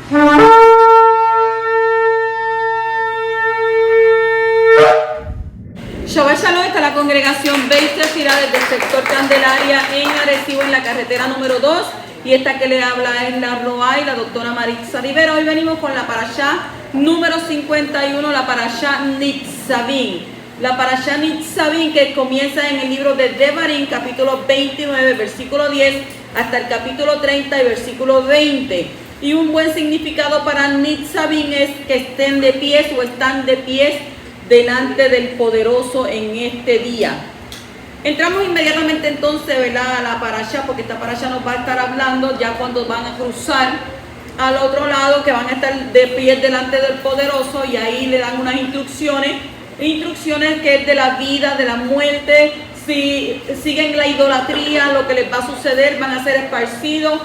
Shabbat Shalom, está la congregación Beit Tefilá desde el sector Candelaria en Arecibo, en la carretera número 2. Y esta que le habla es la Roa y la doctora Maritza Rivera. Hoy venimos con la parashá número 51, la parashá Nitzavim. La parashá Nitzavim que comienza en el libro de Devarim, capítulo 29, versículo 10, hasta el capítulo 30 y versículo 20. Y un buen significado para Nitzavim es que estén de pies o están de pies delante del poderoso en este día. Entramos inmediatamente entonces, ¿verdad?, a la parashá, porque esta parashá nos va a estar hablando ya cuando van a cruzar al otro lado, que van a estar de pie delante del poderoso, y ahí le dan unas instrucciones que es de la vida, de la muerte. Si siguen la idolatría, lo que les va a suceder, van a ser esparcidos.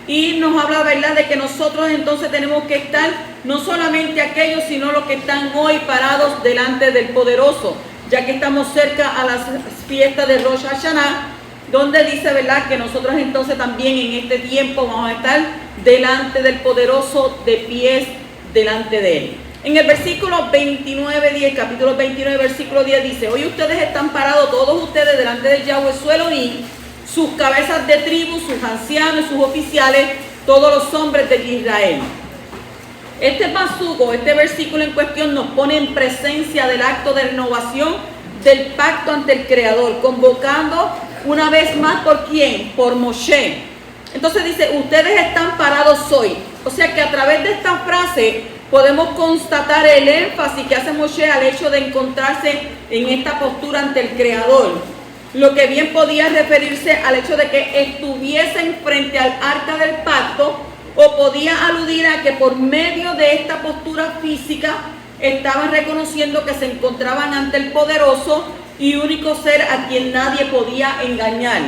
Y nos habla, ¿verdad?, de que nosotros entonces tenemos que estar, no solamente aquellos, sino los que están hoy parados delante del poderoso, ya que estamos cerca a las fiestas de Rosh Hashanah, donde dice, ¿verdad?, que nosotros entonces también en este tiempo vamos a estar delante del poderoso, de pies delante de él. En el versículo 29, capítulo 29, versículo 10 dice: hoy ustedes están parados, todos ustedes, delante de Yahweh su Elohim, sus cabezas de tribu, sus ancianos, sus oficiales, todos los hombres de Israel. Este pasuco, este versículo en cuestión nos pone en presencia del acto de renovación del pacto ante el Creador, convocando una vez más ¿por quién? Por Moshe. Entonces dice: ustedes están parados hoy. O sea que a través de esta frase podemos constatar el énfasis que hace Moshe al hecho de encontrarse en esta postura ante el Creador, lo que bien podía referirse al hecho de que estuviesen frente al arca del pacto, o podía aludir a que por medio de esta postura física estaban reconociendo que se encontraban ante el poderoso y único ser a quien nadie podía engañar.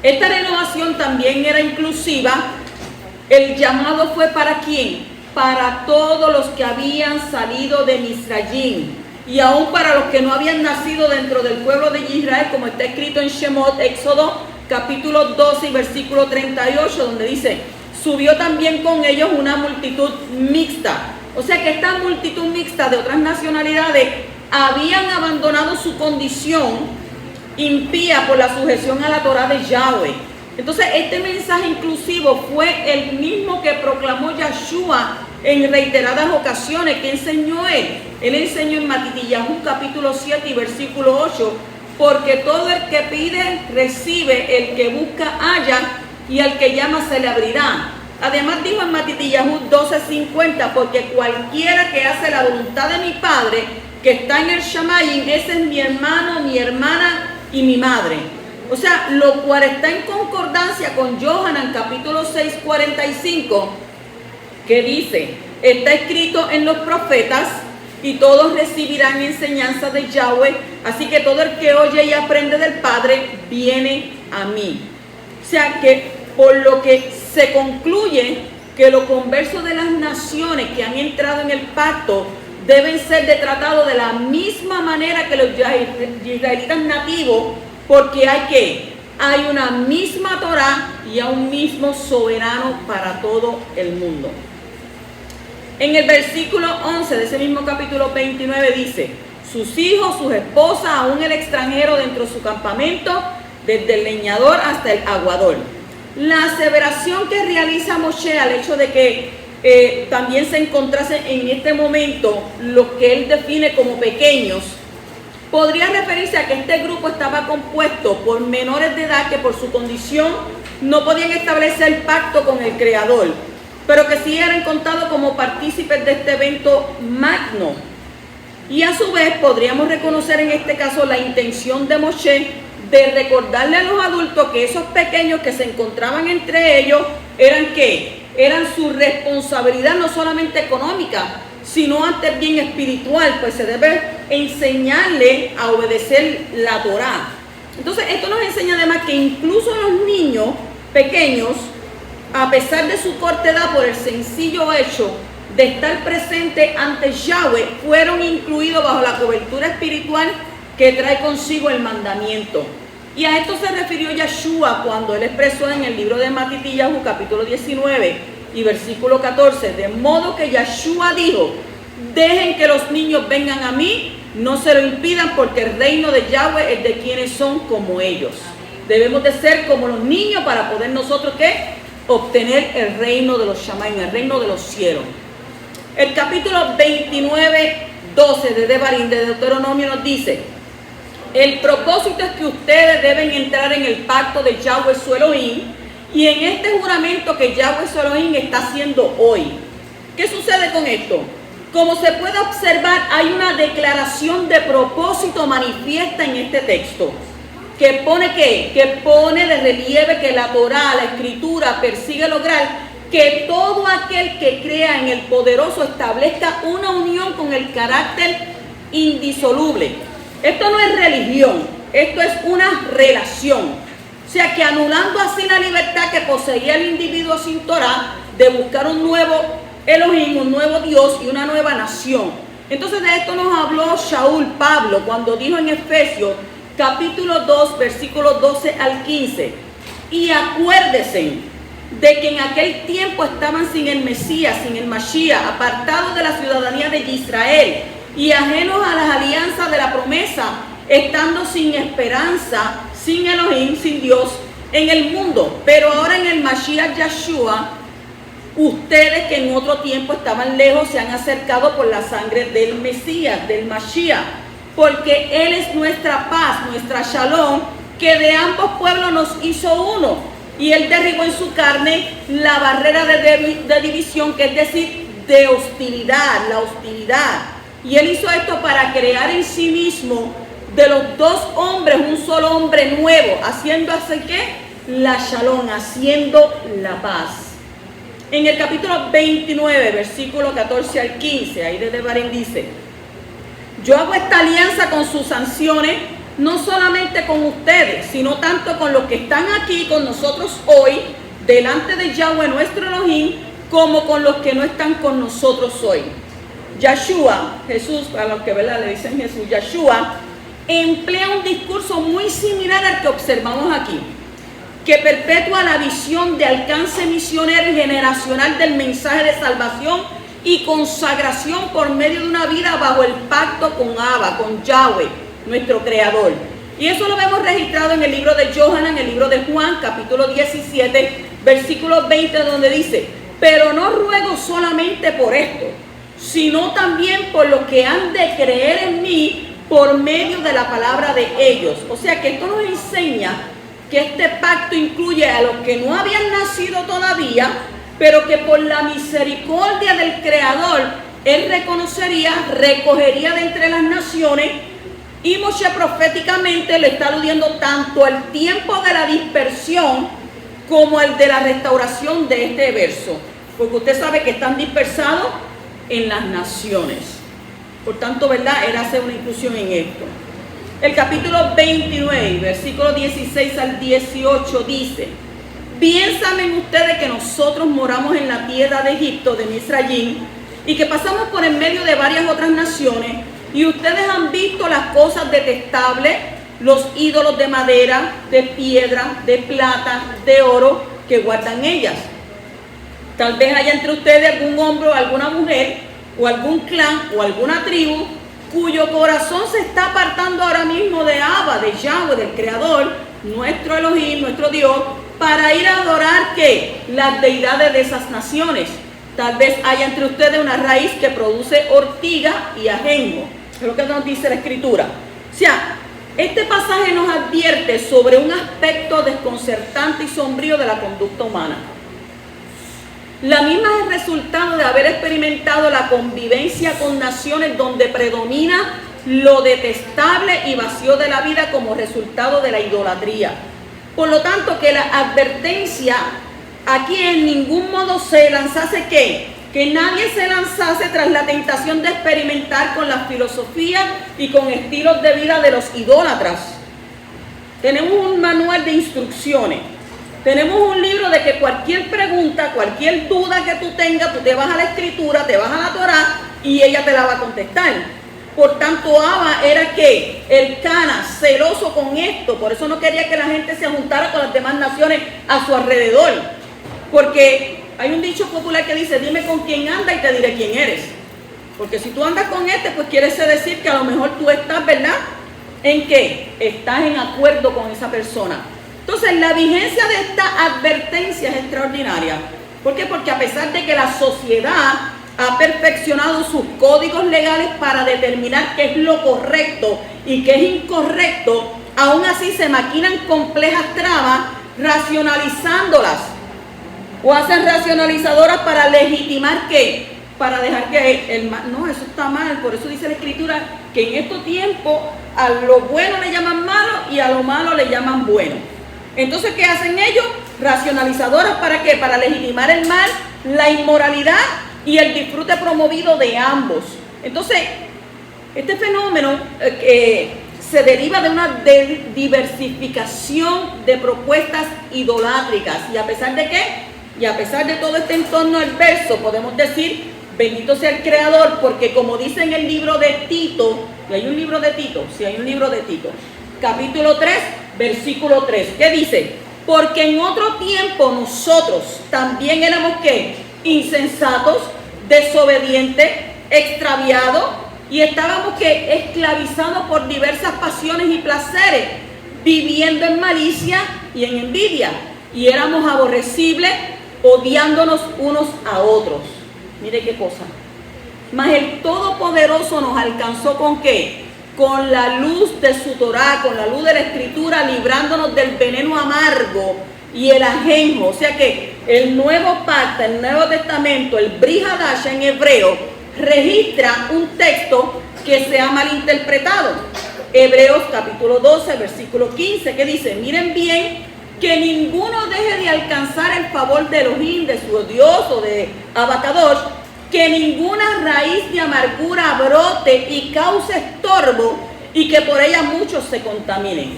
Esta renovación también era inclusiva. El llamado fue ¿para quién? Para todos los que habían salido de Misrayim, y aún para los que no habían nacido dentro del pueblo de Israel, como está escrito en Shemot, Éxodo, capítulo 12 y versículo 38, donde dice: subió también con ellos una multitud mixta. O sea que esta multitud mixta de otras nacionalidades habían abandonado su condición impía por la sujeción a la Torá de Yahweh. Entonces este mensaje inclusivo fue el mismo que proclamó Yahshua en reiteradas ocasiones. ¿Qué enseñó él? Él enseñó en Matitiyahu capítulo 7 y versículo 8: porque todo el que pide recibe, el que busca halla, y al que llama se le abrirá. Además dijo en Matitiyahu 12:50: porque cualquiera que hace la voluntad de mi Padre que está en el Shamayim, ese es mi hermano, mi hermana y mi madre. O sea, lo cual está en concordancia con Yohanan capítulo 6:45, que dice: está escrito en los profetas, y todos recibirán enseñanza de Yahweh, así que todo el que oye y aprende del Padre viene a mí. O sea que por lo que se concluye que los conversos de las naciones que han entrado en el pacto deben ser tratados de la misma manera que los israelitas nativos, porque hay una misma Torá y hay un mismo soberano para todo el mundo. En el versículo 11 de ese mismo capítulo 29 dice: sus hijos, sus esposas, aún el extranjero dentro de su campamento, desde el leñador hasta el aguador. La aseveración que realiza Moshe al hecho de que también se encontrase en este momento los que él define como pequeños, podría referirse a que este grupo estaba compuesto por menores de edad que por su condición no podían establecer pacto con el Creador, pero que sí eran contados como partícipes de este evento magno. Y a su vez podríamos reconocer en este caso la intención de Moshe de recordarle a los adultos que esos pequeños que se encontraban entre ellos eran su responsabilidad, no solamente económica, sino ante el bien espiritual, pues se debe enseñarle a obedecer la Torá. Entonces esto nos enseña además que incluso los niños pequeños, a pesar de su corta edad, por el sencillo hecho de estar presente ante Yahweh, fueron incluidos bajo la cobertura espiritual que trae consigo el mandamiento. Y a esto se refirió Yahshua cuando él expresó en el libro de Matitiyahu capítulo 19: Y versículo 14, de modo que Yeshua dijo, dejen que los niños vengan a mí, no se lo impidan, porque el reino de Yahweh es de quienes son como ellos. Debemos de ser como los niños para poder nosotros, ¿qué? Obtener el reino de los Shamaim, el reino de los cielos. El capítulo 29, 12 de Devarim, de Deuteronomio, nos dice, el propósito es que ustedes deben entrar en el pacto de Yahweh su Elohim, y en este juramento que Yahweh su Elohim está haciendo hoy. ¿Qué sucede con esto? Como se puede observar, hay una declaración de propósito manifiesta en este texto. ¿Que pone qué? Que pone de relieve que la Torá, la Escritura, persigue lograr que todo aquel que crea en el poderoso establezca una unión con el carácter indisoluble. Esto no es religión, esto es una relación. O sea que anulando así la libertad que poseía el individuo sin Torá de buscar un nuevo Elohim, un nuevo Dios y una nueva nación. Entonces de esto nos habló Shaul Pablo cuando dijo en Efesios capítulo 2 versículos 12 al 15, y acuérdense de que en aquel tiempo estaban sin el Mesías, sin el Mashiach, apartados de la ciudadanía de Israel y ajenos a las alianzas de la promesa, estando sin esperanza, sin Elohim, sin Dios en el mundo. Pero ahora en el Mashiach Yeshua, ustedes que en otro tiempo estaban lejos se han acercado por la sangre del Mesías, del Mashiach, porque Él es nuestra paz, nuestra shalom, que de ambos pueblos nos hizo uno, y Él derribó en su carne la barrera de división, que es decir, de hostilidad, la hostilidad. Y Él hizo esto para crear en sí mismo de los dos hombres un solo hombre nuevo, haciendo así que la shalom, haciendo la paz. En el capítulo 29, versículo 14 al 15, ahí de Devarim dice, yo hago esta alianza con sus sanciones, no solamente con ustedes, sino tanto con los que están aquí con nosotros hoy, delante de Yahweh nuestro Elohim, como con los que no están con nosotros hoy. Yeshua, Jesús, para los que ¿verdad? Le dicen Jesús, Yeshua, emplea un discurso muy similar al que observamos aquí, que perpetúa la visión de alcance misionero y generacional del mensaje de salvación y consagración por medio de una vida bajo el pacto con Abba, con Yahweh, nuestro Creador. Y eso lo vemos registrado en el libro de Yohanan, en el libro de Juan, capítulo 17, versículo 20, donde dice, pero no ruego solamente por esto, sino también por los que han de creer en mí por medio de la palabra de ellos. O sea que esto nos enseña que este pacto incluye a los que no habían nacido todavía, pero que por la misericordia del Creador, Él recogería de entre las naciones, y Moshe proféticamente le está aludiendo tanto al tiempo de la dispersión como al de la restauración de este verso, porque usted sabe que están dispersados en las naciones. Por tanto, ¿verdad? Él hace una inclusión en esto. El capítulo 29, versículos 16 al 18 dice, bien saben ustedes que nosotros moramos en la tierra de Egipto, de Misrayim, y que pasamos por en medio de varias otras naciones, y ustedes han visto las cosas detestables, los ídolos de madera, de piedra, de plata, de oro, que guardan ellas. Tal vez haya entre ustedes algún hombre o alguna mujer, o algún clan, o alguna tribu, cuyo corazón se está apartando ahora mismo de Abba, de Yahweh, del Creador, nuestro Elohim, nuestro Dios, para ir a adorar ¿qué? Las deidades de esas naciones. Tal vez haya entre ustedes una raíz que produce ortiga y ajenjo. Es lo que nos dice la Escritura. O sea, este pasaje nos advierte sobre un aspecto desconcertante y sombrío de la conducta humana. La misma es el resultado de haber experimentado la convivencia con naciones donde predomina lo detestable y vacío de la vida como resultado de la idolatría. Por lo tanto, que la advertencia aquí en ningún modo se lanzase que nadie se lanzase tras la tentación de experimentar con las filosofías y con estilos de vida de los idólatras. Tenemos un manual de instrucciones. Tenemos un libro de que cualquier pregunta, cualquier duda que tú tengas, tú te vas a la Escritura, te vas a la Torá y ella te la va a contestar. Por tanto, Abba era que el Cana, celoso con esto, por eso no quería que la gente se juntara con las demás naciones a su alrededor. Porque hay un dicho popular que dice, dime con quién andas y te diré quién eres. Porque si tú andas con este, pues quiere decir que a lo mejor tú estás, ¿verdad? ¿En qué? Estás en acuerdo con esa persona. Entonces, la vigencia de esta advertencia es extraordinaria. ¿Por qué? Porque a pesar de que la sociedad ha perfeccionado sus códigos legales para determinar qué es lo correcto y qué es incorrecto, aún así se maquinan complejas tramas racionalizándolas o hacen racionalizadoras para legitimar ¿qué? Para dejar que el mal, no, eso está mal. Por eso dice la Escritura que en estos tiempos a lo bueno le llaman malo y a lo malo le llaman bueno. Entonces, ¿qué hacen ellos? Racionalizadoras, ¿para qué? Para legitimar el mal, la inmoralidad y el disfrute promovido de ambos. Entonces, este fenómeno se deriva de una diversificación de propuestas idolátricas. ¿Y a pesar de qué? Y a pesar de todo este entorno adverso, podemos decir, bendito sea el Creador, porque como dice en el libro de Tito, ¿y hay un libro de Tito? Sí, hay un libro de Tito, capítulo 3, versículo 3, ¿qué dice? Porque en otro tiempo nosotros también éramos ¿qué? Insensatos, desobedientes, extraviados, y estábamos ¿qué? Esclavizados por diversas pasiones y placeres, viviendo en malicia y en envidia, y éramos aborrecibles, odiándonos unos a otros. Mire qué cosa. Mas el Todopoderoso nos alcanzó ¿con qué? Con la luz de su Torá, con la luz de la Escritura, librándonos del veneno amargo y el ajenjo. O sea que el nuevo pacto, el Nuevo Testamento, el Brit Hadasha en hebreo, registra un texto que se ha malinterpretado. Hebreos capítulo 12, versículo 15, que dice, miren bien, que ninguno deje de alcanzar el favor de Elohim, de su Dios o de Abacadosh, que ninguna raíz de amargura brote y cause estorbo y que por ella muchos se contaminen.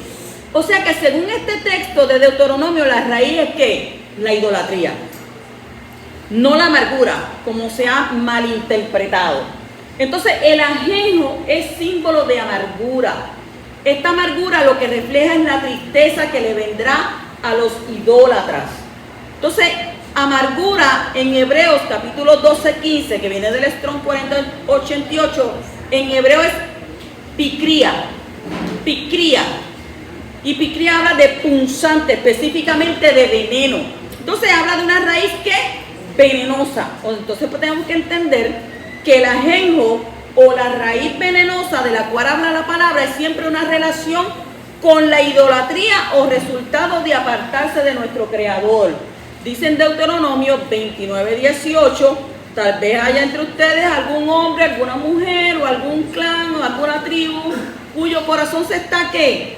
O sea que según este texto de Deuteronomio, la raíz es ¿qué? La idolatría, no la amargura, como se ha malinterpretado. Entonces el ajenjo es símbolo de amargura. Esta amargura lo que refleja es la tristeza que le vendrá a los idólatras. Entonces, amargura en Hebreos capítulo 12, 15, que viene del Strong 4088, en hebreo es picría. Picría. Y picría habla de punzante, específicamente de veneno. Entonces habla de una raíz que venenosa. Entonces pues, tenemos que entender que el ajenjo o la raíz venenosa de la cual habla la palabra es siempre una relación con la idolatría o resultado de apartarse de nuestro Creador. Dice en Deuteronomio 29, 18, tal vez haya entre ustedes algún hombre, alguna mujer o algún clan o alguna tribu cuyo corazón se está ¿qué?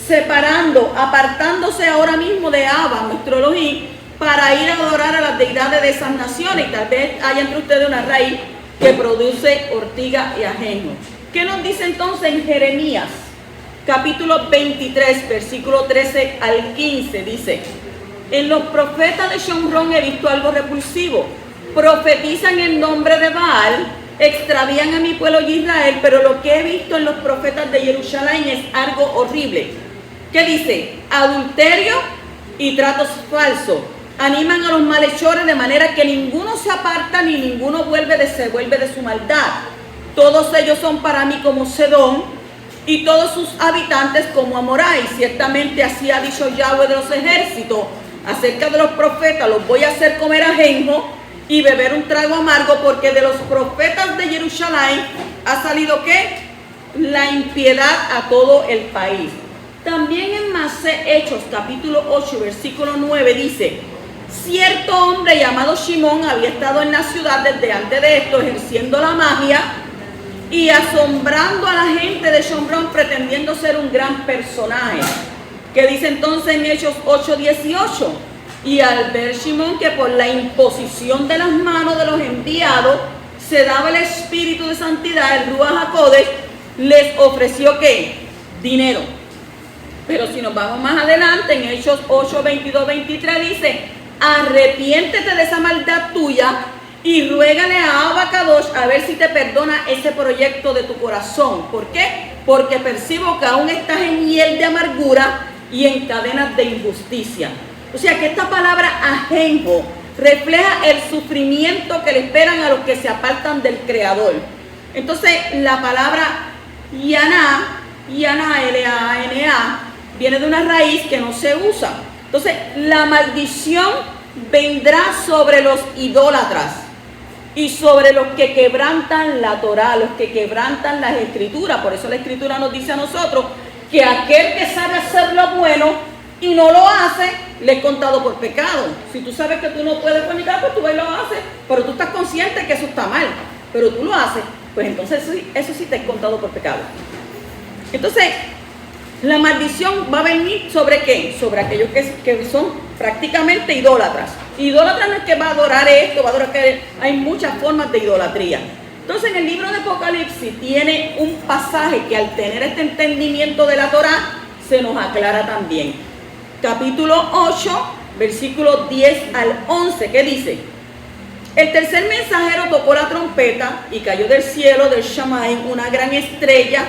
Separando, apartándose ahora mismo de Abba, nuestro Elohim, para ir a adorar a las deidades de esas naciones. Y tal vez haya entre ustedes una raíz que produce ortiga y ajenjo. ¿Qué nos dice entonces en Jeremías? Capítulo 23, versículo 13 al 15, dice, en los profetas de Shomrón he visto algo repulsivo, profetizan en nombre de Baal, extravían a mi pueblo Israel, pero lo que he visto en los profetas de Jerusalén es algo horrible. ¿Qué dice? Adulterio y tratos falsos, animan a los malhechores de manera que ninguno se aparta ni ninguno se vuelve de su maldad. Todos ellos son para mí como Sedón, y todos sus habitantes como Amorai. Ciertamente así ha dicho Yahweh de los ejércitos acerca de los profetas, los voy a hacer comer ajenjo y beber un trago amargo, porque de los profetas de Jerusalén ha salido ¿qué? La impiedad a todo el país. También en Hechos capítulo 8 versículo 9 dice, cierto hombre llamado Shimón había estado en la ciudad desde antes de esto ejerciendo la magia y asombrando a la gente de Shomrón, pretendiendo ser un gran personaje. Que dice entonces en Hechos 8:18, y al ver Shimón que por la imposición de las manos de los enviados se daba el espíritu de santidad, el Ruach HaKodesh, les ofreció ¿qué? Dinero. Pero si nos vamos más adelante, en Hechos 8, 22, 23 dice, arrepiéntete de esa maldad tuya y ruégale a Abacadosh a ver si te perdona ese proyecto de tu corazón. ¿Por qué? Porque percibo que aún estás en hiel de amargura y en cadenas de injusticia. O sea que esta palabra ajenjo refleja el sufrimiento que le esperan a los que se apartan del Creador. Entonces, la palabra Yaná, L-A-N-A, viene de una raíz que no se usa. Entonces, la maldición vendrá sobre los idólatras y sobre los que quebrantan la Torá, los que quebrantan las Escrituras. Por eso la Escritura nos dice a nosotros que aquel que sabe hacer lo bueno y no lo hace, le es contado por pecado. Si tú sabes que tú no puedes fornicar, pues tú vas y lo haces, pero tú estás consciente que eso está mal, pero tú lo haces, pues entonces eso sí te es contado por pecado. Entonces, la maldición va a venir ¿sobre qué? Sobre aquellos que son prácticamente idólatras. Idólatra no es que va a adorar esto, va a adorar que hay muchas formas de idolatría. Entonces, en el libro de Apocalipsis tiene un pasaje que al tener este entendimiento de la Torá, se nos aclara también. Capítulo 8, versículos 10 al 11, que dice: el tercer mensajero tocó la trompeta y cayó del cielo del Shamaim una gran estrella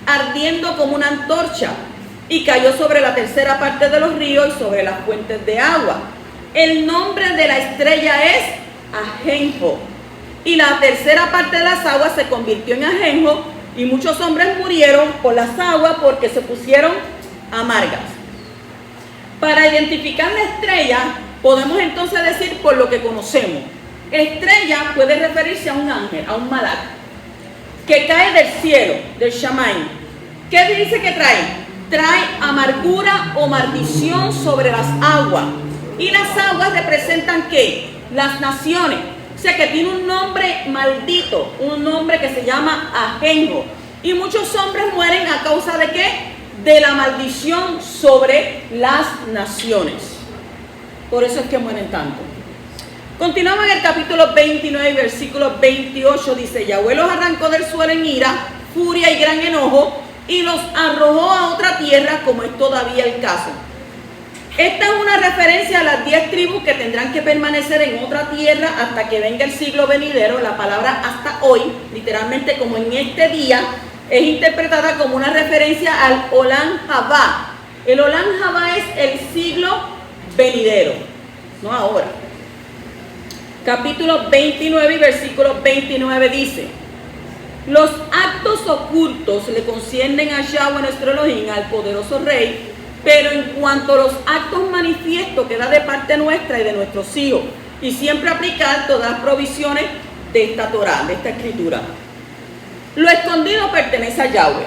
ardiendo como una antorcha, y cayó sobre la tercera parte de los ríos y sobre las fuentes de agua. El nombre de la estrella es Ajenjo, y la tercera parte de las aguas se convirtió en ajenjo, y muchos hombres murieron por las aguas porque se pusieron amargas. Para identificar la estrella, podemos entonces decir por lo que conocemos. Estrella puede referirse a un ángel, a un malak, que cae del cielo, del Shamaim. ¿Qué dice que trae? Trae amargura o maldición sobre las aguas. Y las aguas representan ¿qué? Las naciones. O sea que tiene un nombre maldito, un nombre que se llama Ajenjo. Y muchos hombres mueren a causa de ¿qué? De la maldición sobre las naciones. Por eso es que mueren tanto. Continuamos en el capítulo 29, versículo 28. Dice: Yahweh los arrancó del suelo en ira, furia y gran enojo, y los arrojó a otra tierra, como es todavía el caso. Esta es una referencia a las 10 tribus que tendrán que permanecer en otra tierra hasta que venga el siglo venidero. La palabra hasta hoy, literalmente como en este día, es interpretada como una referencia al Olam Habá. El Olam Habá es el siglo venidero, no ahora. Capítulo 29 y versículo 29 dice: los actos ocultos le conciernen a Yahweh nuestro Elohim, al poderoso Rey, pero en cuanto a los actos manifiestos queda de parte nuestra y de nuestros hijos, y siempre aplicar todas las provisiones de esta Torá, de esta escritura. Lo escondido pertenece a Yahweh.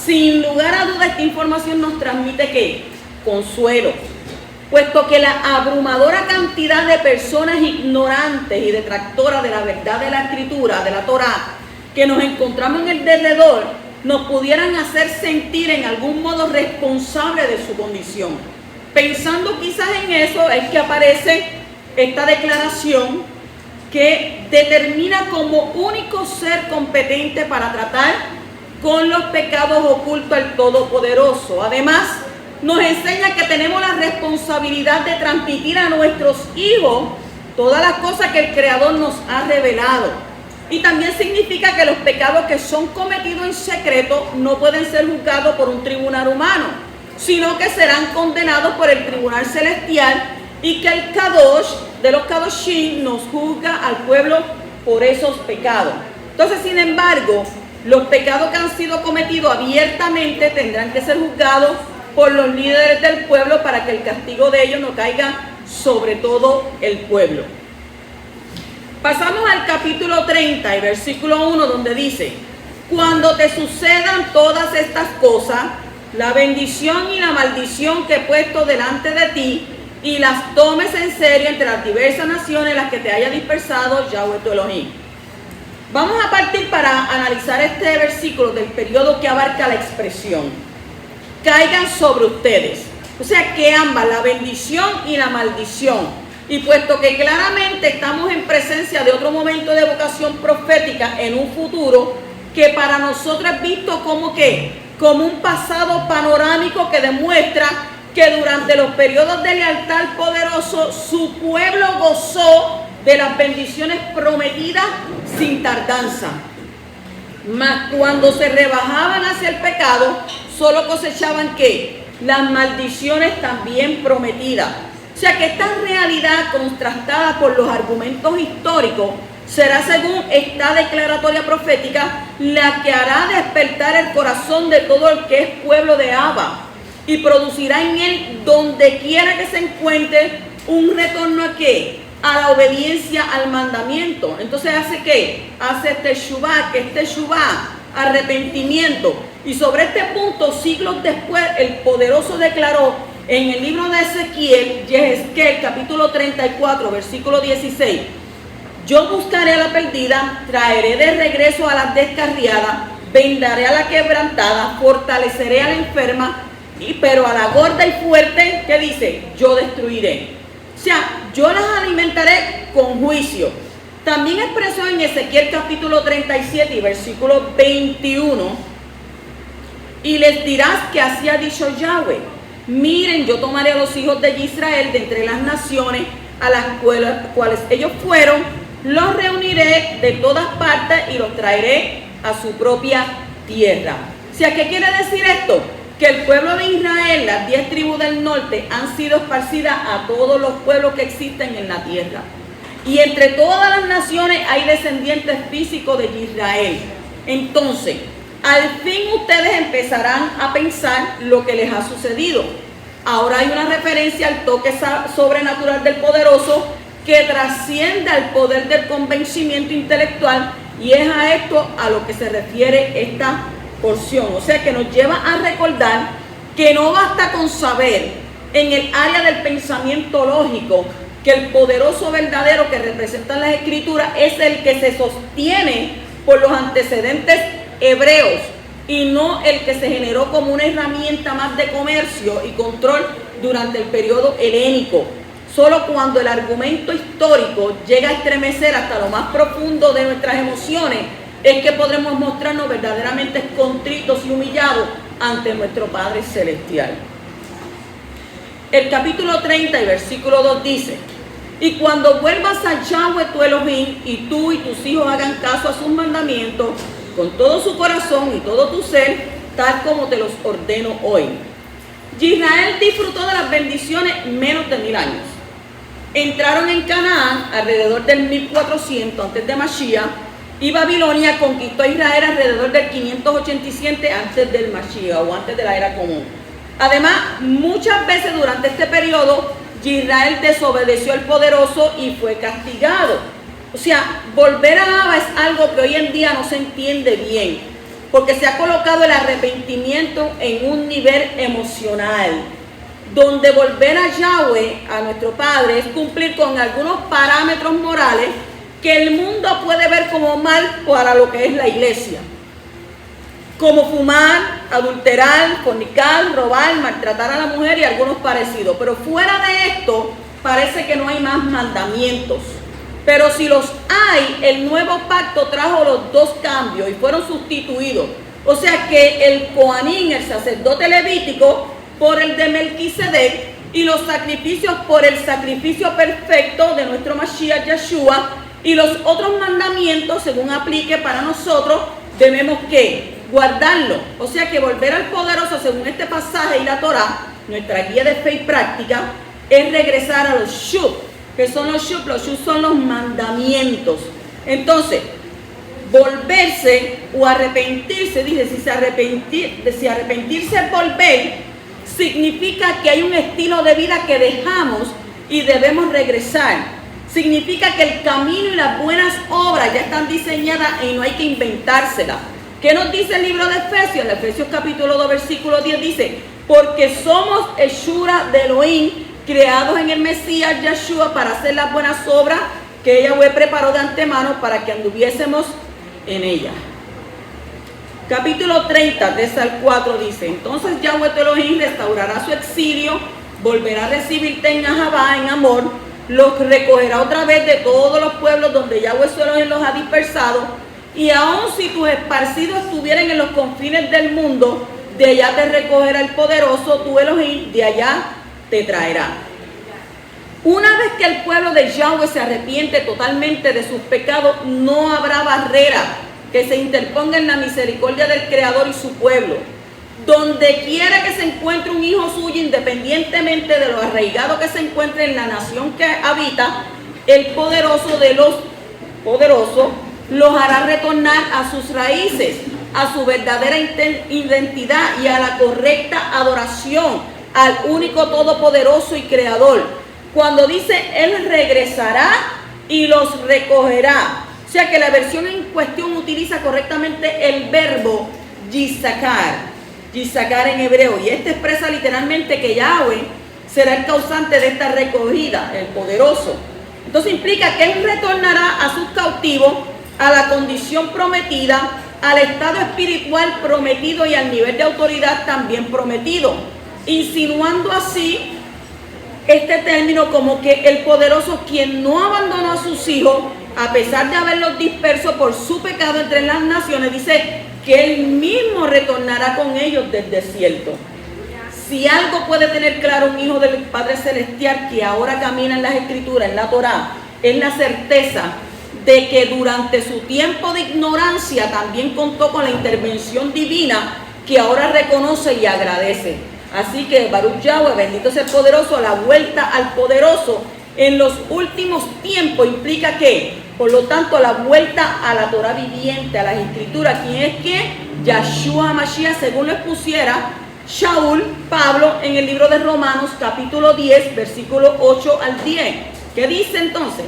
Sin lugar a duda, esta información nos transmite ¿qué? Consuelo, puesto que la abrumadora cantidad de personas ignorantes y detractoras de la verdad de la escritura, de la Torá, que nos encontramos en el derredor, nos pudieran hacer sentir en algún modo responsables de su condición. Pensando quizás en eso es que aparece esta declaración que determina como único ser competente para tratar con los pecados ocultos al Todopoderoso. Además, nos enseña que tenemos la responsabilidad de transmitir a nuestros hijos todas las cosas que el Creador nos ha revelado. Y también significa que los pecados que son cometidos en secreto no pueden ser juzgados por un tribunal humano, sino que serán condenados por el tribunal celestial, y que el Kadosh de los Kadoshim nos juzga al pueblo por esos pecados. Entonces, sin embargo, los pecados que han sido cometidos abiertamente tendrán que ser juzgados por los líderes del pueblo para que el castigo de ellos no caiga sobre todo el pueblo. Pasamos al capítulo 30 y versículo 1, donde dice: cuando te sucedan todas estas cosas, la bendición y la maldición que he puesto delante de ti, y las tomes en serio entre las diversas naciones las que te haya dispersado Yahweh tu Elohim. Vamos a partir para analizar este versículo del periodo que abarca la expresión caigan sobre ustedes. O sea que ambas, la bendición y la maldición. Y puesto que claramente estamos en presencia de otro momento de vocación profética en un futuro que para nosotros es visto como que, como un pasado panorámico que demuestra que durante los periodos de lealtad al poderoso, su pueblo gozó de las bendiciones prometidas sin tardanza. Mas cuando se rebajaban hacia el pecado, solo cosechaban ¿qué? Las maldiciones también prometidas. O sea que esta realidad contrastada por los argumentos históricos será, según esta declaratoria profética, la que hará despertar el corazón de todo el que es pueblo de Abba y producirá en él, donde quiera que se encuentre, un retorno ¿a qué? A la obediencia al mandamiento. Entonces hace ¿qué? Hace teshuvá, que es teshuvá, arrepentimiento. Y sobre este punto, siglos después, el poderoso declaró en el libro de Ezequiel, Yehezkel, capítulo 34, versículo 16: yo buscaré a la perdida, traeré de regreso a las descarriadas, vendaré a la quebrantada, fortaleceré a la enferma, pero a la gorda y fuerte, ¿qué dice? Yo destruiré. O sea, yo las alimentaré con juicio. También expresó en Ezequiel capítulo 37 y versículo 21: y les dirás que así ha dicho Yahweh: miren, yo tomaré a los hijos de Israel de entre las naciones a las cuales ellos fueron, los reuniré de todas partes y los traeré a su propia tierra. O sea, ¿qué quiere decir esto? Que el pueblo de Israel, las 10 tribus del norte, han sido esparcidas a todos los pueblos que existen en la tierra. Y entre todas las naciones hay descendientes físicos de Israel. Entonces, al fin ustedes empezarán a pensar lo que les ha sucedido. Ahora hay una referencia al toque sobrenatural del poderoso que trasciende al poder del convencimiento intelectual, y es a esto a lo que se refiere esta porción. O sea que nos lleva a recordar que no basta con saber en el área del pensamiento lógico que el poderoso verdadero que representan las escrituras es el que se sostiene por los antecedentes hebreos y no el que se generó como una herramienta más de comercio y control durante el periodo helénico. Solo cuando el argumento histórico llega a estremecer hasta lo más profundo de nuestras emociones es que podremos mostrarnos verdaderamente contritos y humillados ante nuestro Padre Celestial. El capítulo 30 y versículo 2 dice: y cuando vuelvas a Yahweh tu Elohim y tú y tus hijos hagan caso a sus mandamientos con todo su corazón y todo tu ser, tal como te los ordeno hoy. Israel disfrutó de las bendiciones menos de 1000 años. Entraron en Canaán alrededor del 1400 antes de Mashiach, y Babilonia conquistó a Israel alrededor del 587 antes del Mashiach o antes de la era común. Además, muchas veces durante este periodo, Israel desobedeció al poderoso y fue castigado. O sea, volver a Abba es algo que hoy en día no se entiende bien, porque se ha colocado el arrepentimiento en un nivel emocional, donde volver a Yahweh, a nuestro Padre, es cumplir con algunos parámetros morales que el mundo puede ver como mal para lo que es la iglesia, como fumar, adulterar, fornicar, robar, maltratar a la mujer y algunos parecidos. Pero fuera de esto, parece que no hay más mandamientos. Pero si los hay, el nuevo pacto trajo los dos cambios y fueron sustituidos. O sea que el Coanín, el sacerdote levítico, por el de Melquisedec, y los sacrificios por el sacrificio perfecto de nuestro Mashiach Yeshua, y los otros mandamientos, según aplique para nosotros, debemos ¿qué? Guardarlo. O sea que volver al poderoso, según este pasaje y la Torá, nuestra guía de fe y práctica, es regresar a los shub. ¿Qué son los shub? Los shub son los mandamientos. Entonces, volverse o arrepentirse, dice, si arrepentirse es volver, significa que hay un estilo de vida que dejamos y debemos regresar. Significa que el camino y las buenas obras ya están diseñadas y no hay que inventárselas. ¿Qué nos dice el libro de Efesios? En Efesios capítulo 2, versículo 10 dice: porque somos Eshura de Elohim, creados en el Mesías Yeshua para hacer las buenas obras que Yahweh preparó de antemano para que anduviésemos en ellas. Capítulo 30, 3 al 4 dice: entonces Yahweh tu Elohim restaurará su exilio, volverá a recibirte en Ahabá, en amor, los recogerá otra vez de todos los pueblos donde Yahweh su Elohim los ha dispersado, y aun si tus esparcidos estuvieran en los confines del mundo, de allá te recogerá el poderoso tu Elohim, de allá te traerá. Una vez que el pueblo de Yahweh se arrepiente totalmente de sus pecados, no habrá barrera que se interponga en la misericordia del Creador y su pueblo. Donde quiera que se encuentre un hijo suyo, independientemente de lo arraigado que se encuentre en la nación que habita, el poderoso de los poderosos los hará retornar a sus raíces, a su verdadera identidad y a la correcta adoración al único todopoderoso y creador. Cuando dice Él regresará y los recogerá, o sea que la versión en cuestión utiliza correctamente el verbo yisakar en hebreo, y este expresa literalmente que Yahweh será el causante de esta recogida, el poderoso. Entonces implica que Él retornará a sus cautivos, a la condición prometida, al estado espiritual prometido y al nivel de autoridad también prometido, insinuando así este término como que el poderoso, quien no abandonó a sus hijos, a pesar de haberlos disperso por su pecado entre las naciones, dice que Él mismo retornará con ellos del desierto. Si algo puede tener claro un hijo del Padre Celestial que ahora camina en las Escrituras, en la Torá, es la certeza de que durante su tiempo de ignorancia también contó con la intervención divina que ahora reconoce y agradece. Así que Baruch Yahweh, bendito sea el poderoso, la vuelta al poderoso en los últimos tiempos implica que, por lo tanto, la vuelta a la Torá viviente, a las Escrituras, ¿quién es quién? Yahshua Mashiach, según lo expusiera Shaul, Pablo, en el libro de Romanos, capítulo 10, versículo 8 al 10. ¿Qué dice entonces?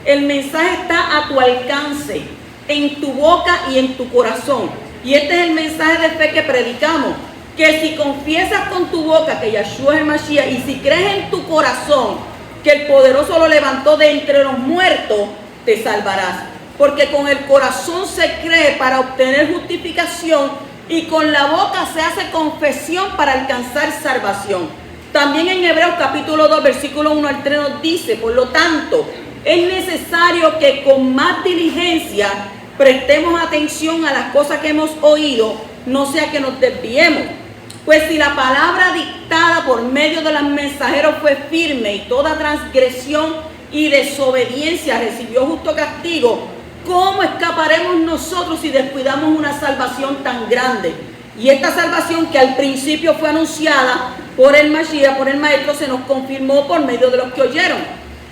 El mensaje está a tu alcance, en tu boca y en tu corazón. Y este es el mensaje de fe que predicamos, que si confiesas con tu boca que Yahshua es el Mashiach y si crees en tu corazón que el poderoso lo levantó de entre los muertos, te salvarás. Porque con el corazón se cree para obtener justificación y con la boca se hace confesión para alcanzar salvación. También en Hebreos capítulo 2, versículo 1 al 3 nos dice, por lo tanto, es necesario que con más diligencia prestemos atención a las cosas que hemos oído, no sea que nos desviemos. Pues si la palabra dictada por medio de los mensajeros fue firme y toda transgresión y desobediencia recibió justo castigo, ¿cómo escaparemos nosotros si descuidamos una salvación tan grande? Y esta salvación que al principio fue anunciada por el Mashiach, por el Maestro, se nos confirmó por medio de los que oyeron.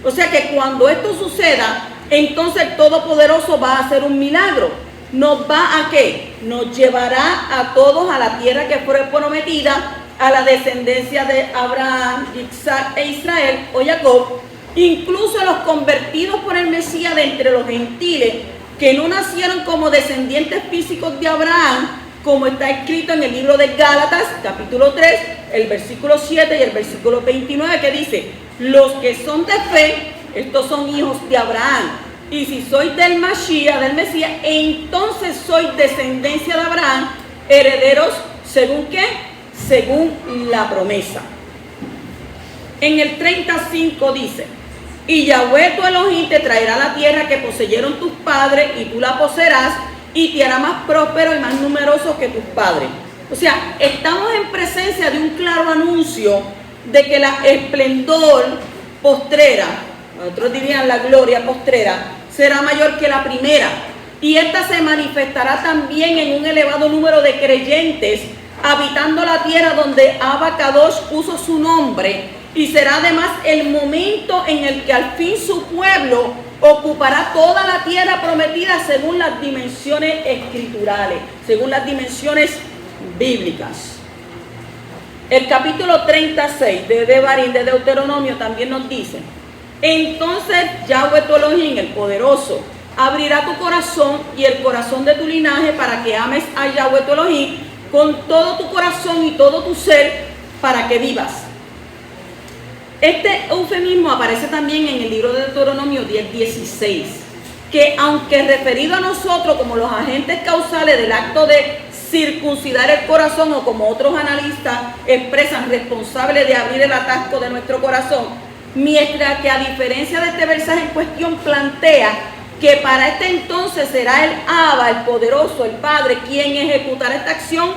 O sea que cuando esto suceda, entonces el Todopoderoso va a hacer un milagro. ¿Nos va a qué? Nos llevará a todos a la tierra que fue prometida, a la descendencia de Abraham, Isaac e Israel o Jacob, incluso a los convertidos por el Mesías de entre los gentiles, que no nacieron como descendientes físicos de Abraham, como está escrito en el libro de Gálatas, capítulo 3, el versículo 7 y el versículo 29, que dice, los que son de fe, estos son hijos de Abraham. Y si soy del Mashiach, del Mesías, entonces soy descendencia de Abraham, herederos, ¿según qué? Según la promesa. En el 35 dice, y Yahweh tu Elohim te traerá a la tierra que poseyeron tus padres, y tú la poseerás, y te hará más próspero y más numeroso que tus padres. O sea, estamos en presencia de un claro anuncio de que la esplendor postrera, otros dirían la gloria postrera, será mayor que la primera. Y esta se manifestará también en un elevado número de creyentes habitando la tierra donde Abba Kadosh puso su nombre. Y será además el momento en el que al fin su pueblo ocupará toda la tierra prometida según las dimensiones escriturales, según las dimensiones bíblicas. El capítulo 36 de Devarim, de Deuteronomio, también nos dice, entonces Yahweh tu Elohim, el poderoso, abrirá tu corazón y el corazón de tu linaje para que ames a Yahweh tu Elohim con todo tu corazón y todo tu ser para que vivas. Este eufemismo aparece también en el libro de Deuteronomio 10:16, que aunque referido a nosotros como los agentes causales del acto de circuncidar el corazón, o como otros analistas expresan, responsables de abrir el atasco de nuestro corazón, mientras que a diferencia de este versaje en cuestión plantea que para este entonces será el Abba, el poderoso, el Padre, quien ejecutará esta acción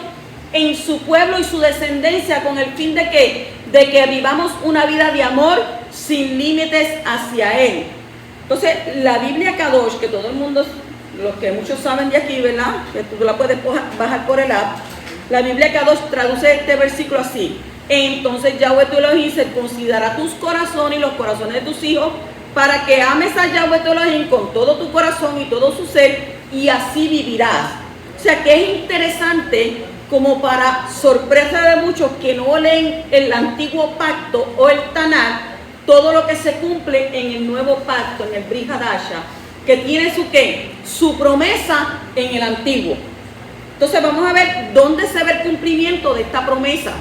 en su pueblo y su descendencia con el fin de que vivamos una vida de amor sin límites hacia Él. Entonces, la Biblia Kadosh, que todo el mundo, los que muchos saben de aquí, ¿verdad? Que tú la puedes bajar por el app, La Biblia Kadosh traduce este versículo así: entonces Yahweh tu Elohim circuncidará tus corazones y los corazones de tus hijos, para que ames a Yahweh tu Elohim con todo tu corazón y todo su ser, y así vivirás. O sea que es interesante, como para sorpresa de muchos que no leen el antiguo pacto o el Tanakh, todo lo que se cumple en el nuevo pacto, en el Brit Hadasha, que tiene su ¿qué? Su promesa en el antiguo. Entonces vamos a ver dónde se ve el cumplimiento de esta promesa.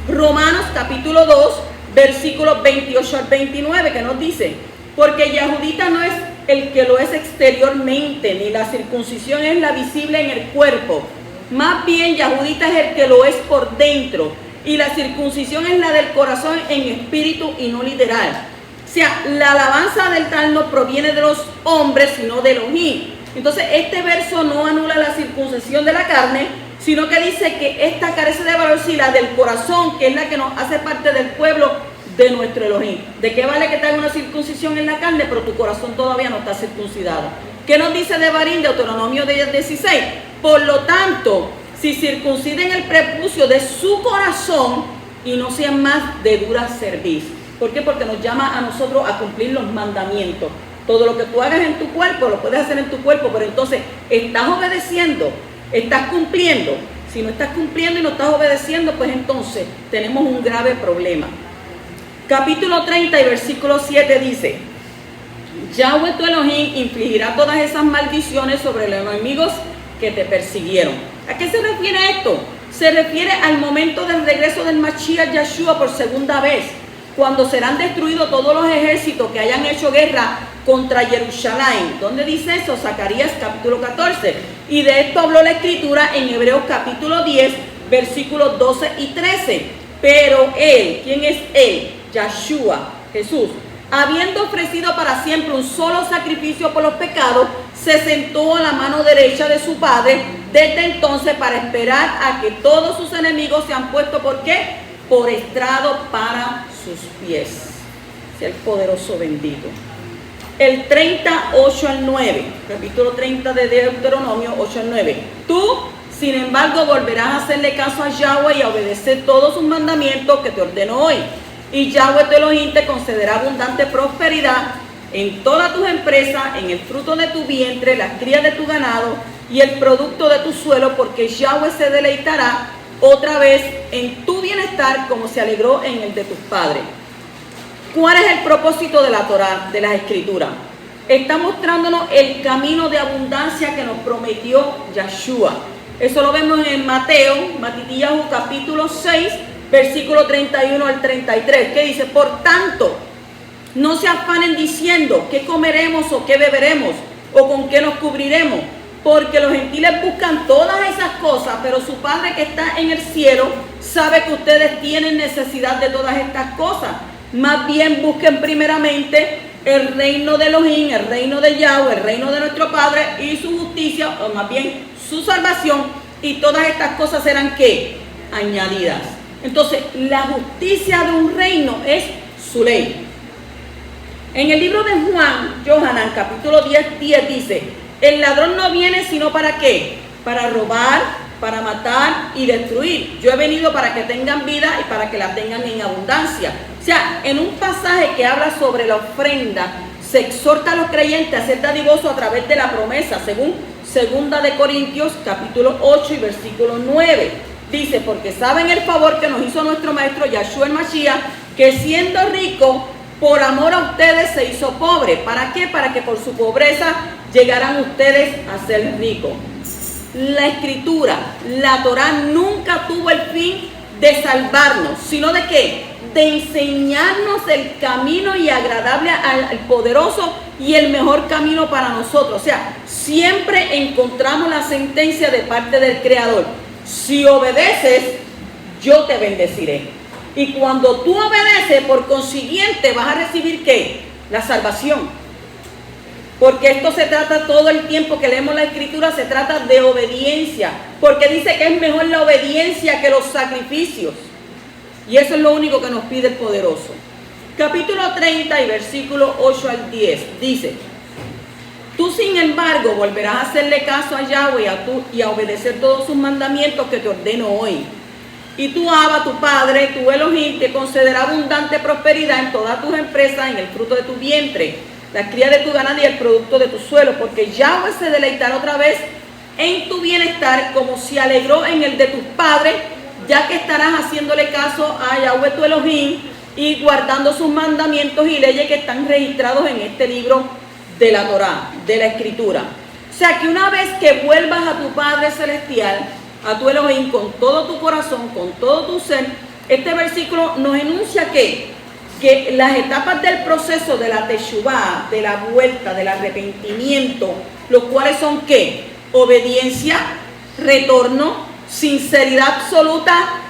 Romanos capítulo 2, versículos 28 al 29, que nos dice: porque Yahudita no es el que lo es exteriormente, ni la circuncisión es la visible en el cuerpo. Más bien Yahudita es el que lo es por dentro, y la circuncisión es la del corazón en espíritu y no literal. O sea, la alabanza del tal no proviene de los hombres, sino de Elohim. Entonces este verso no anula la circuncisión de la carne, sino que dice que esta carece de valor si la del corazón, que es la que nos hace parte del pueblo de nuestro Elohim. ¿De qué vale que te haga una circuncisión en la carne, pero tu corazón todavía no está circuncidado? ¿Qué nos dice Devarim, Deuteronomio 16? Por lo tanto, si circunciden el prepucio de su corazón y no sean más de dura cerviz. ¿Por qué? Porque nos llama a nosotros a cumplir los mandamientos. Todo lo que tú hagas en tu cuerpo, lo puedes hacer en tu cuerpo, pero entonces, ¿estás obedeciendo? ¿Estás cumpliendo? Si no estás cumpliendo y no estás obedeciendo, pues entonces tenemos un grave problema. Capítulo 30 y versículo 7 dice: Yahweh tu Elohim infligirá todas esas maldiciones sobre los enemigos que te persiguieron. ¿A qué se refiere esto? Se refiere al momento del regreso del Mashiach Yeshua por segunda vez, cuando serán destruidos todos los ejércitos que hayan hecho guerra contra Jerusalén. ¿Dónde dice eso? Zacarías capítulo 14. Y de esto habló la escritura en Hebreos capítulo 10, versículos 12 y 13. Pero él, ¿quién es él? Yeshua, Jesús, habiendo ofrecido para siempre un solo sacrificio por los pecados, se sentó a la mano derecha de su Padre desde entonces para esperar a que todos sus enemigos sean puestos, ¿por qué? Por estrado para sus pies. Sea el poderoso bendito. El 38 al 9, capítulo 30 de Deuteronomio 8 al 9. Tú, sin embargo, volverás a hacerle caso a Yahweh y a obedecer todos sus mandamientos que te ordeno hoy. Y Yahweh tu Elohim te concederá abundante prosperidad en todas tus empresas, en el fruto de tu vientre, las crías de tu ganado y el producto de tu suelo, porque Yahweh se deleitará otra vez en tu bienestar como se alegró en el de tus padres. ¿Cuál es el propósito de la Torah, de las Escrituras? Está mostrándonos el camino de abundancia que nos prometió Yeshua. Eso lo vemos en Mateo, Matitiyahu capítulo 6, versículo 31 al 33, que dice: por tanto, no se afanen diciendo qué comeremos o qué beberemos o con qué nos cubriremos, porque los gentiles buscan todas esas cosas, pero su Padre que está en el cielo sabe que ustedes tienen necesidad de todas estas cosas. Más bien busquen primeramente el reino de Elohim, el reino de Yahweh, el reino de nuestro Padre y su justicia, o más bien su salvación, y todas estas cosas serán ¿qué? Añadidas. Entonces, la justicia de un reino es su ley. En el libro de Juan, Yohanan, capítulo 10 dice: el ladrón no viene sino para ¿qué? Para robar, para matar y destruir. Yo he venido para que tengan vida y para que la tengan en abundancia. O sea, en un pasaje que habla sobre la ofrenda, se exhorta a los creyentes a ser dadivosos a través de la promesa, según 2 de Corintios, capítulo 8 y versículo 9. Dice: porque saben el favor que nos hizo nuestro maestro Yeshua el Mashiach, que siendo rico, por amor a ustedes se hizo pobre. ¿Para qué? Para que por su pobreza llegaran ustedes a ser ricos. La Escritura, la Torah, nunca tuvo el fin de salvarnos, sino de ¿qué? De enseñarnos el camino y agradable al poderoso y el mejor camino para nosotros. O sea, siempre encontramos la sentencia de parte del Creador: si obedeces, yo te bendeciré. Y cuando tú obedeces, por consiguiente, vas a recibir ¿qué? La salvación. Porque esto se trata todo el tiempo que leemos la Escritura, se trata de obediencia. Porque dice que es mejor la obediencia que los sacrificios. Y eso es lo único que nos pide el poderoso. Capítulo 30 y versículo 8 al 10 dice: Tú, sin embargo, volverás a hacerle caso a Yahweh y a obedecer todos sus mandamientos que te ordeno hoy. Y tu Abba, tu Padre, tu Elohim, te concederá abundante prosperidad en todas tus empresas, en el fruto de tu vientre, la cría de tu ganado y el producto de tu suelo, porque Yahweh se deleitará otra vez en tu bienestar, como se alegró en el de tus padres, ya que estarás haciéndole caso a Yahweh tu Elohim y guardando sus mandamientos y leyes que están registrados en este libro de la Torá, de la Escritura. O sea que una vez que vuelvas a tu Padre Celestial, a tu Elohim, con todo tu corazón, con todo tu ser, este versículo nos enuncia que las etapas del proceso de la teshuvá, de la vuelta, del arrepentimiento, los cuales son ¿qué? Obediencia, retorno, sinceridad absoluta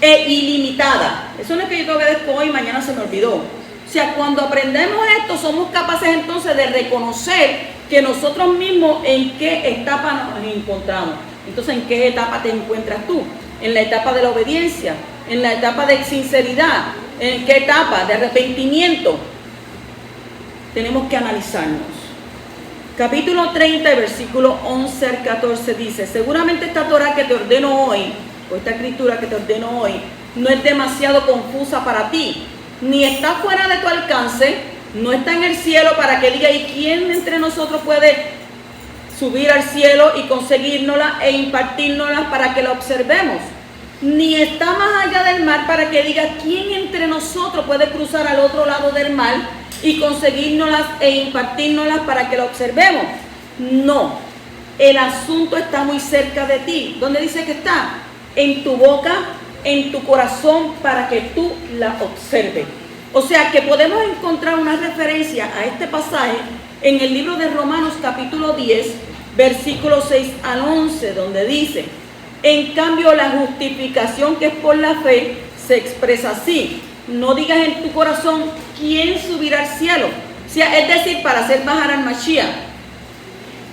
e ilimitada. Eso no es que yo te obedezco hoy y mañana se me olvidó. O sea, cuando aprendemos esto, somos capaces entonces de reconocer que nosotros mismos en qué etapa nos encontramos. Entonces, ¿en qué etapa te encuentras tú? En la etapa de la obediencia, en la etapa de sinceridad, ¿en qué etapa de arrepentimiento? Tenemos que analizarnos. Capítulo 30, versículo 11 al 14 dice: seguramente esta Torá que te ordeno hoy, o esta escritura que te ordeno hoy, no es demasiado confusa para ti, ni está fuera de tu alcance, no está en el cielo para que diga: ¿y quién entre nosotros puede subir al cielo y conseguírnosla e impartírnosla para que la observemos? Ni está más allá del mar para que diga: ¿quién entre nosotros puede cruzar al otro lado del mar y conseguírnoslas e impartírnoslas para que la observemos? No, el asunto está muy cerca de ti. ¿Dónde dice que está? En tu boca, en tu corazón, para que tú la observes. O sea que podemos encontrar una referencia a este pasaje en el libro de Romanos capítulo 10, versículos 6 al 11, donde dice: en cambio, la justificación que es por la fe se expresa así: no digas en tu corazón quién subirá al cielo. O sea, es decir, para hacer bajar al Mashiach.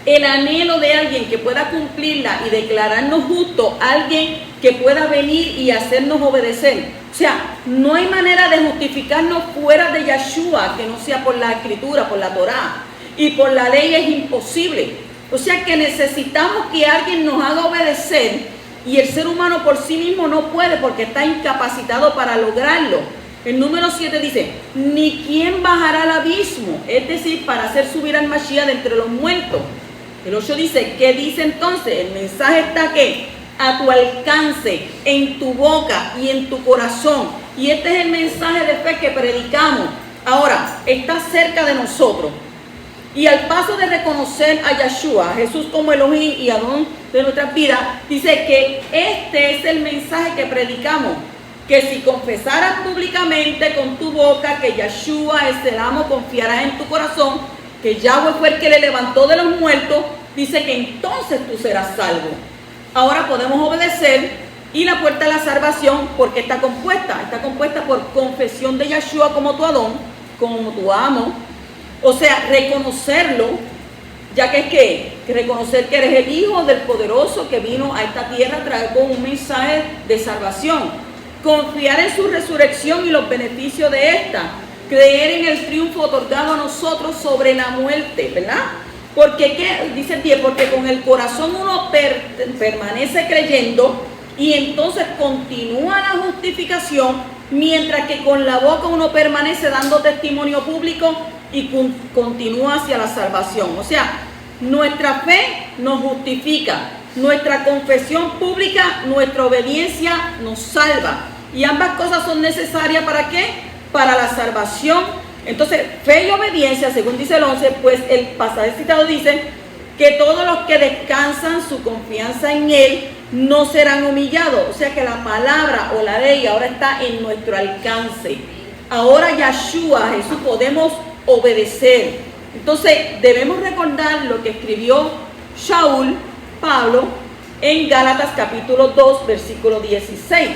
El anhelo de alguien que pueda cumplirla y declararnos justos, alguien que pueda venir y hacernos obedecer. O sea, no hay manera de justificarnos fuera de Yeshua que no sea por la Escritura, por la Torá. Y por la ley es imposible. O sea que necesitamos que alguien nos haga obedecer, y el ser humano por sí mismo no puede porque está incapacitado para lograrlo. El número 7 dice: ni quién bajará al abismo, es decir, para hacer subir al Mashiach de entre los muertos. El 8 dice: ¿qué dice entonces? El mensaje está que a tu alcance, en tu boca y en tu corazón. Y este es el mensaje de fe que predicamos. Ahora, está cerca de nosotros. Y al paso de reconocer a Yeshua, a Jesús como Elohim y Adón de nuestras vidas, dice que este es el mensaje que predicamos: que si confesaras públicamente con tu boca que Yeshua es el amo, confiarás en tu corazón que Yahweh fue el que le levantó de los muertos, dice que entonces tú serás salvo. Ahora podemos obedecer, y la puerta a la salvación, porque está compuesta por confesión de Yeshua como tu Adón, como tu amo. O sea, reconocerlo, ya que es que reconocer que eres el Hijo del Poderoso que vino a esta tierra a traer con un mensaje de salvación. Confiar en su resurrección y los beneficios de esta. Creer en el triunfo otorgado a nosotros sobre la muerte, ¿verdad? Porque, ¿qué? Dice el 10, porque con el corazón uno permanece creyendo y entonces continúa la justificación, mientras que con la boca uno permanece dando testimonio público y continúa hacia la salvación. O sea, nuestra fe nos justifica, nuestra confesión pública, nuestra obediencia nos salva. Y ambas cosas son necesarias ¿para qué? Para la salvación. Entonces, fe y obediencia, según dice el 11, pues el pasaje citado dice que todos los que descansan su confianza en Él no serán humillados. O sea que la palabra o la ley ahora está en nuestro alcance. Ahora Yeshua, Jesús, podemos obedecer. Entonces debemos recordar lo que escribió Shaul, Pablo, en Gálatas capítulo 2, versículo 16.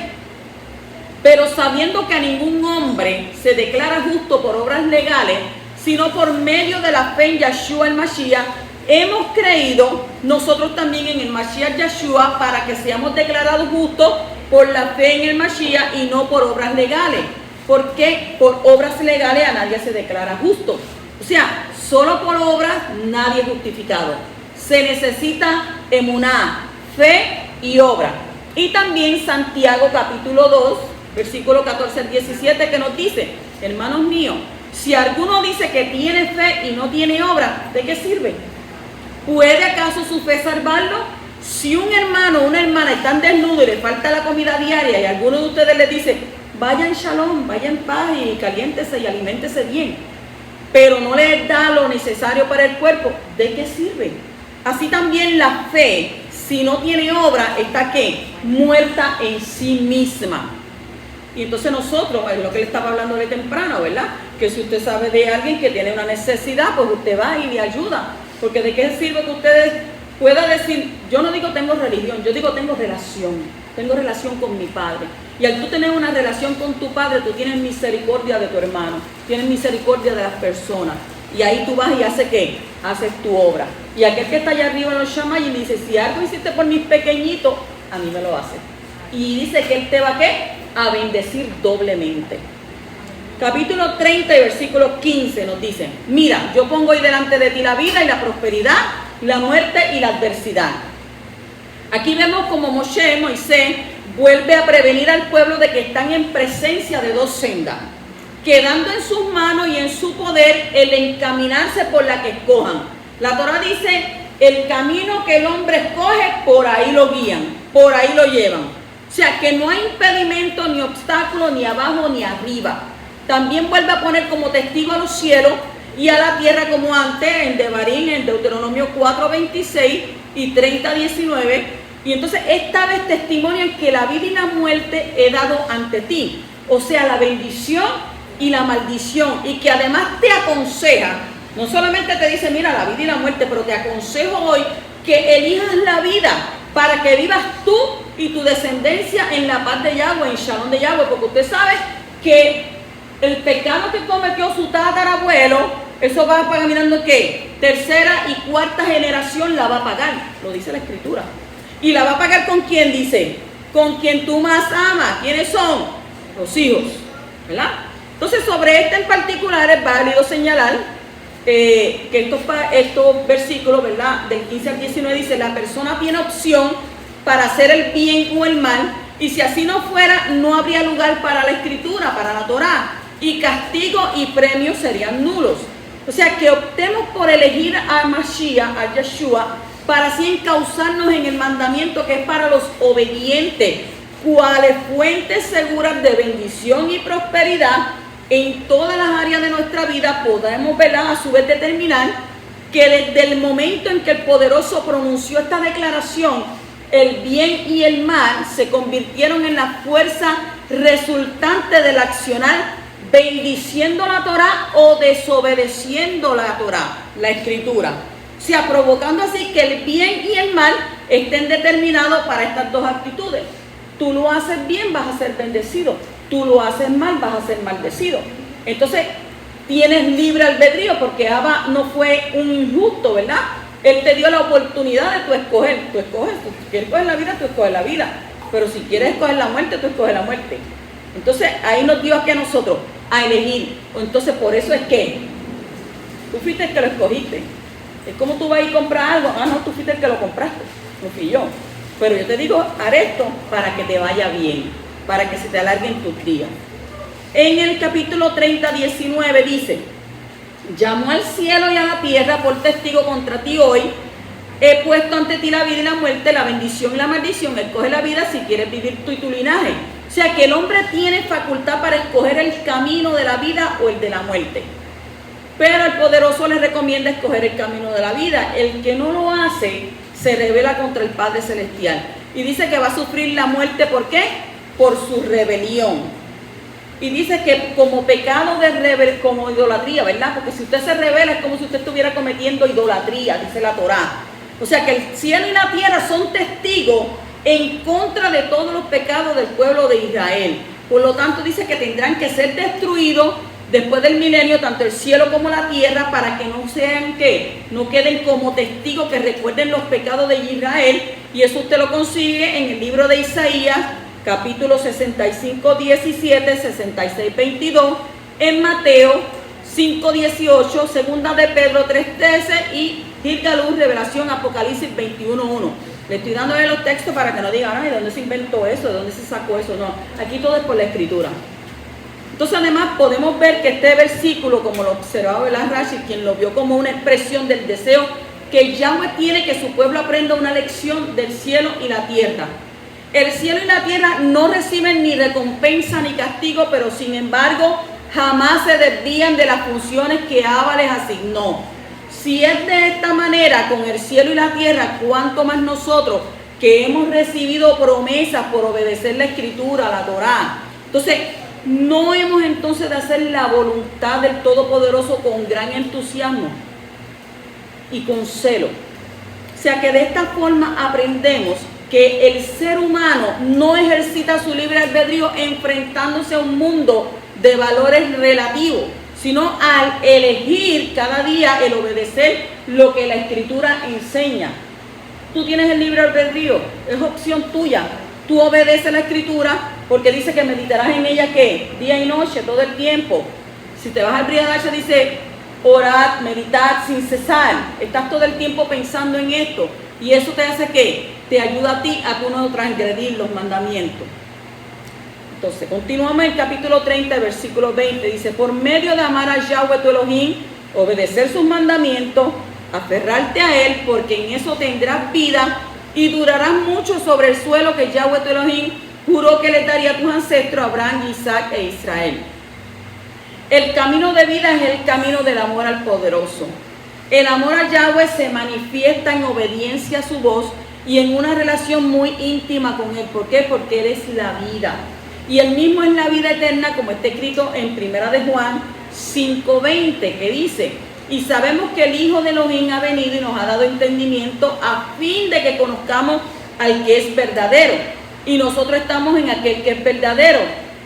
Pero sabiendo que a ningún hombre se declara justo por obras legales, sino por medio de la fe en Yeshua el Mashiach, hemos creído nosotros también en el Mashiach Yeshua para que seamos declarados justos por la fe en el Mashiach y no por obras legales. Porque por obras legales a nadie se declara justo. O sea, solo por obras nadie es justificado. Se necesita emuná, fe y obra. Y también Santiago capítulo 2, versículo 14 al 17, que nos dice, hermanos míos, si alguno dice que tiene fe y no tiene obra, ¿de qué sirve? ¿Puede acaso su fe salvarlo? Si un hermano o una hermana están desnudos y les falta la comida diaria y alguno de ustedes les dice, vaya en shalom, vaya en paz y caliéntese y aliméntese bien, pero no les da lo necesario para el cuerpo, ¿de qué sirve? Así también la fe, si no tiene obra, está ¿qué? Muerta en sí misma. Y entonces nosotros, es lo que le estaba hablando de temprano, ¿verdad? Que si usted sabe de alguien que tiene una necesidad, pues usted va y le ayuda. Porque ¿de qué sirve que ustedes puedan decir, yo no digo tengo religión, yo digo tengo relación con mi Padre. Y al tú tener una relación con tu Padre, tú tienes misericordia de tu hermano, tienes misericordia de las personas. Y ahí tú vas y haces ¿qué? Haces tu obra. Y aquel que está allá arriba en los shamayim y dice, si algo hiciste por mis pequeñitos, a mí me lo hace. Y dice que él te va ¿qué? A bendecir doblemente. Capítulo 30 y versículo 15 nos dice, mira, yo pongo hoy delante de ti la vida y la prosperidad, la muerte y la adversidad. Aquí vemos como Moisés vuelve a prevenir al pueblo de que están en presencia de dos sendas, quedando en sus manos y en su poder el encaminarse por la que escojan. La Torah dice, el camino que el hombre escoge, por ahí lo guían, por ahí lo llevan. O sea, que no hay impedimento, ni obstáculo, ni abajo, ni arriba. También vuelve a poner como testigo a los cielos y a la tierra como antes, en Devarim, en Deuteronomio 4:26 y 30:19. Y entonces esta vez testimonian que la vida y la muerte he dado ante ti. O sea, la bendición y la maldición. Y que además te aconseja, no solamente te dice, mira, la vida y la muerte, pero te aconsejo hoy que elijas la vida para que vivas tú y tu descendencia en la paz de Yahweh, en Shalom de Yahweh. Porque usted sabe que el pecado que cometió su tatarabuelo, eso va caminando ¿qué? Tercera y cuarta generación la va a pagar, lo dice la Escritura. ¿Y la va a pagar con quién? Dice, con quien tú más amas. ¿Quiénes son? Los hijos, ¿verdad? Entonces sobre este en particular es válido señalar que estos versículos, ¿verdad? Del 15 al 19 dice, la persona tiene opción para hacer el bien o el mal, y si así no fuera, no habría lugar para la Escritura, para la Torá, y castigo y premios serían nulos. O sea, que optemos por elegir a Mashiach, a Yeshua, para así encauzarnos en el mandamiento que es para los obedientes, cuales fuentes seguras de bendición y prosperidad en todas las áreas de nuestra vida. Podemos, ¿verdad?, a su vez determinar que desde el momento en que el Poderoso pronunció esta declaración, el bien y el mal se convirtieron en la fuerza resultante del accionar, bendiciendo la Torá o desobedeciendo la Torá, la Escritura. O sea, provocando así que el bien y el mal estén determinados para estas dos actitudes. Tú lo haces bien, vas a ser bendecido. Tú lo haces mal, vas a ser maldecido. Entonces, tienes libre albedrío, porque Abba no fue un injusto, ¿verdad? Él te dio la oportunidad de tú escoger. Tú escoges, si quieres escoger la vida, tú escoges la vida. Pero si quieres escoger la muerte, tú escoges la muerte. Entonces, ahí nos dio aquí a nosotros a elegir. Entonces, por eso es que tú fuiste el que lo escogiste. Es como tú vas a ir a comprar algo. Ah, no, tú fuiste el que lo compraste. No fui yo. Pero yo te digo, haré esto para que te vaya bien, para que se te alarguen tus días. En el capítulo 30, 19 dice, llamó al cielo y a la tierra por testigo contra ti hoy. He puesto ante ti la vida y la muerte, la bendición y la maldición. Escoge la vida si quieres vivir tú y tu linaje. O sea que el hombre tiene facultad para escoger el camino de la vida o el de la muerte. Pero el Poderoso le recomienda escoger el camino de la vida. El que no lo hace se rebela contra el Padre Celestial. Y dice que va a sufrir la muerte, ¿por qué? Por su rebelión. Y dice que como pecado de como idolatría, ¿verdad? Porque si usted se rebela es como si usted estuviera cometiendo idolatría, dice la Torá. O sea que el cielo y la tierra son testigos en contra de todos los pecados del pueblo de Israel. Por lo tanto dice que tendrán que ser destruidos después del milenio, tanto el cielo como la tierra, para que no sean ¿qué? No queden como testigos que recuerden los pecados de Israel. Y eso usted lo consigue en el libro de Isaías, capítulo 65, 17, 66, 22, en Mateo 5:18, segunda de Pedro 3:13 y Gilgalú, Revelación, Apocalipsis 21:1. Le estoy dándole los textos para que no digan, ay, ¿de dónde se inventó eso? ¿De dónde se sacó eso? No, aquí todo es por la escritura. Entonces además podemos ver que este versículo, como lo observaba Rashi, quien lo vio como una expresión del deseo que Yahweh tiene que su pueblo aprenda una lección del cielo y la tierra. El cielo y la tierra no reciben ni recompensa ni castigo, pero sin embargo jamás se desvían de las funciones que Abba les asignó. Si es de esta manera con el cielo y la tierra, cuánto más nosotros que hemos recibido promesas por obedecer la escritura, la Torá. Entonces, no hemos entonces de hacer la voluntad del Todopoderoso con gran entusiasmo y con celo. O sea que de esta forma aprendemos que el ser humano no ejercita su libre albedrío enfrentándose a un mundo de valores relativos, sino al elegir cada día el obedecer lo que la Escritura enseña. Tú tienes el libre albedrío, es opción tuya. Tú obedeces la Escritura porque dice que meditarás en ella, ¿qué? Día y noche, todo el tiempo. Si te vas al Briadash dice, orad, meditad sin cesar. Estás todo el tiempo pensando en esto. Y eso te hace ¿qué? Te ayuda a ti a tú no transgredir los mandamientos. Entonces, continuamos en el capítulo 30, versículo 20. Dice, por medio de amar a Yahweh tu Elohim, obedecer sus mandamientos, aferrarte a Él, porque en eso tendrás vida y durarás mucho sobre el suelo que Yahweh tu Elohim juró que les daría a tus ancestros, Abraham, Isaac e Israel. El camino de vida es el camino del amor al poderoso. El amor a Yahweh se manifiesta en obediencia a su voz y en una relación muy íntima con Él. ¿Por qué? Porque Él es la vida. Y Él mismo es la vida eterna, como está escrito en 1 de Juan 5:20, que dice, y sabemos que el Hijo de Elohim ha venido y nos ha dado entendimiento a fin de que conozcamos al que es verdadero. Y nosotros estamos en aquel que es verdadero,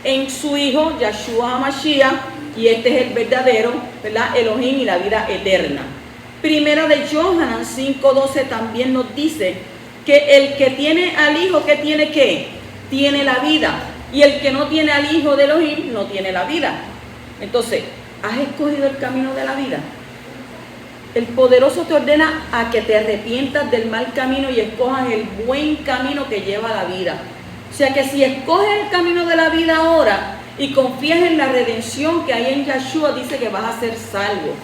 en su Hijo, Yahshua HaMashiach, y este es el verdadero, ¿verdad? Elohim y la vida eterna. Primera de Yohanan 5:12 también nos dice que el que tiene al Hijo, ¿qué tiene qué? Tiene la vida. Y el que no tiene al Hijo de Elohim no tiene la vida. Entonces, ¿has escogido el camino de la vida? El poderoso te ordena a que te arrepientas del mal camino y escojas el buen camino que lleva a la vida. O sea que si escoges el camino de la vida ahora y confías en la redención que hay en Yahshua, dice que vas a ser salvo.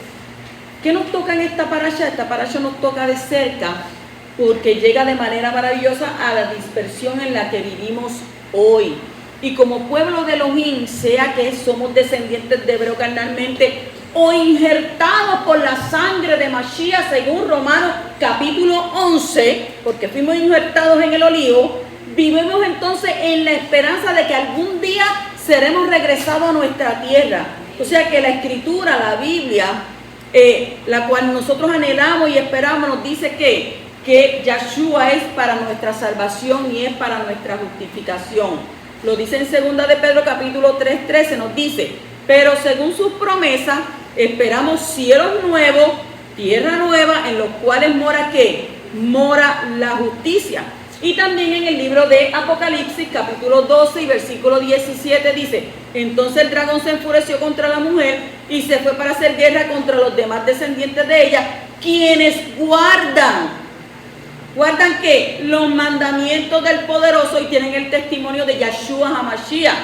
¿Qué nos toca en esta parasha? Esta parasha nos toca de cerca porque llega de manera maravillosa a la dispersión en la que vivimos hoy. Y como pueblo de Elohim, sea que somos descendientes de hebreo carnalmente o injertados por la sangre de Mashiach, según Romanos capítulo 11, porque fuimos injertados en el olivo, vivimos entonces en la esperanza de que algún día seremos regresados a nuestra tierra. O sea que la Escritura, la Biblia, la cual nosotros anhelamos y esperamos, nos dice que Yahshua es para nuestra salvación y es para nuestra justificación. Lo dice en segunda de Pedro capítulo 3:13, nos dice, pero según sus promesas, esperamos cielos nuevos, tierra nueva, en los cuales mora ¿qué? Mora la justicia. Y también en el libro de Apocalipsis capítulo 12 y versículo 17 dice, entonces el dragón se enfureció contra la mujer y se fue para hacer guerra contra los demás descendientes de ella, quienes guardan ¿qué? Los mandamientos del poderoso y tienen el testimonio de Yahshua HaMashiach.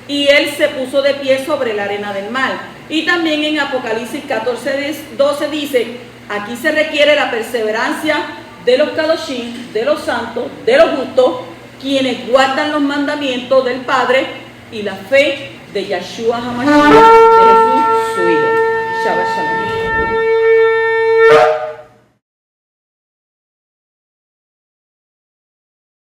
Y él se puso de pie sobre la arena del mar. Y también en Apocalipsis 14:12 dice, aquí se requiere la perseverancia de los Kadoshim, de los santos, de los justos, quienes guardan los mandamientos del Padre y la fe de Yahshua HaMashiach, de Jesús su Hijo. Shabbat Shalom.